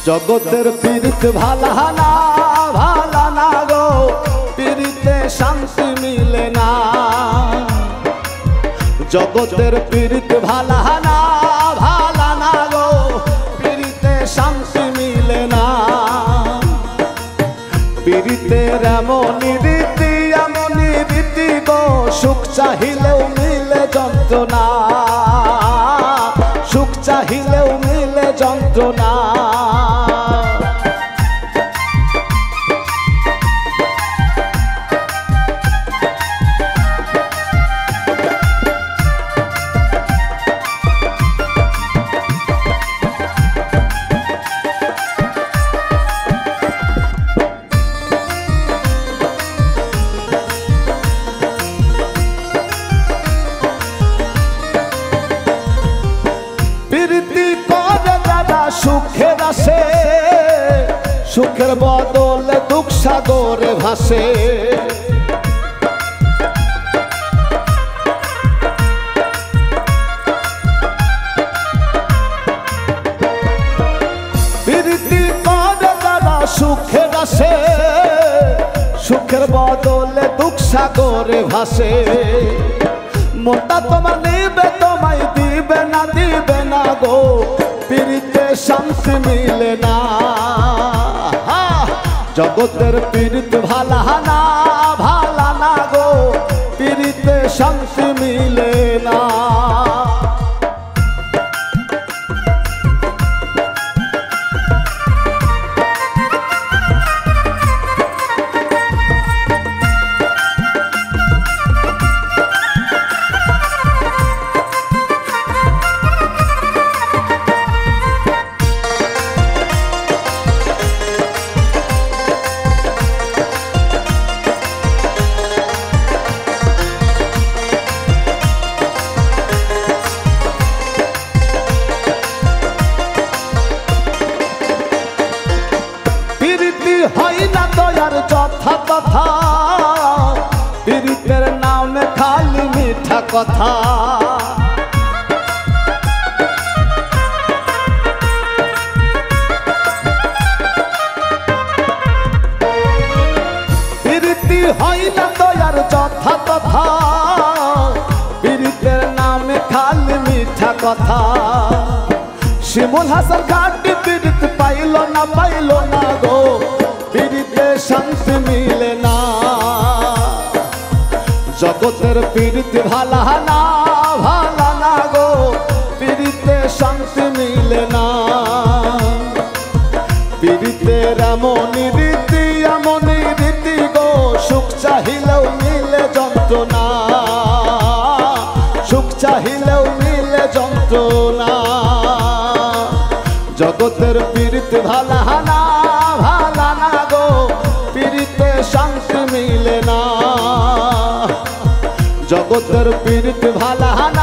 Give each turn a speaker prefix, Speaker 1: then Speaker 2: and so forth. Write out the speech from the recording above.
Speaker 1: জগতের পীড়িত ভালা না ভালা না গো, পীড়িতে শান্তি মিলে না। জগতের পীড়িত ভালা না ভালা না গো, পীড়িতে শান্তি মিলে না। পীড়িতের এমনই রীতি গো, সুখ চাহিলেও মিলে যন্ত্রণা, সুখ চাহিলেও মিলে যন্ত্রণা। প্রীতি করে যারা সুখের আসে, সুখের বদলে দুঃখ সাগরে ভাসে। প্রীতি করে যারা সুখের আসে, সুখের বদলে দুঃখ সাগরে ভাসে। মনটা তোমার নিবে তোমায় দিবে না, দিবে না গো, পীড়িতে শান্তি মিলে না। জগতের পীড়িত ভালা না ভালা না গো, পীড়িতে শান্তি মিলে না। হয় না দয়ার যথা কথা, পীড়িতের নামে খালি মিঠা কথা। পীড়িতি হয় না দয়ার যথা কথা, পীড়িতের নামে খালি মিঠা কথা। শিমুল হাসান ঘাটি পীড়িত পাইল না গো, পীড়িতে শান্তি মিলে না। জগতের পীড়িত ভালা না ভালা না গো, পীড়িতে শান্তি মিলে না। পীড়িতের এমনই রীতি গো, সুখ চাহিলেও মিলে যন্ত্রণা, সুখ চাহিলেও মিলে যন্ত্রণা। জগতের পীড়িত ভালা না ভালা না গো, পীড়িতে শান্তি মিলে না। জগতের পীড়িত ভালা না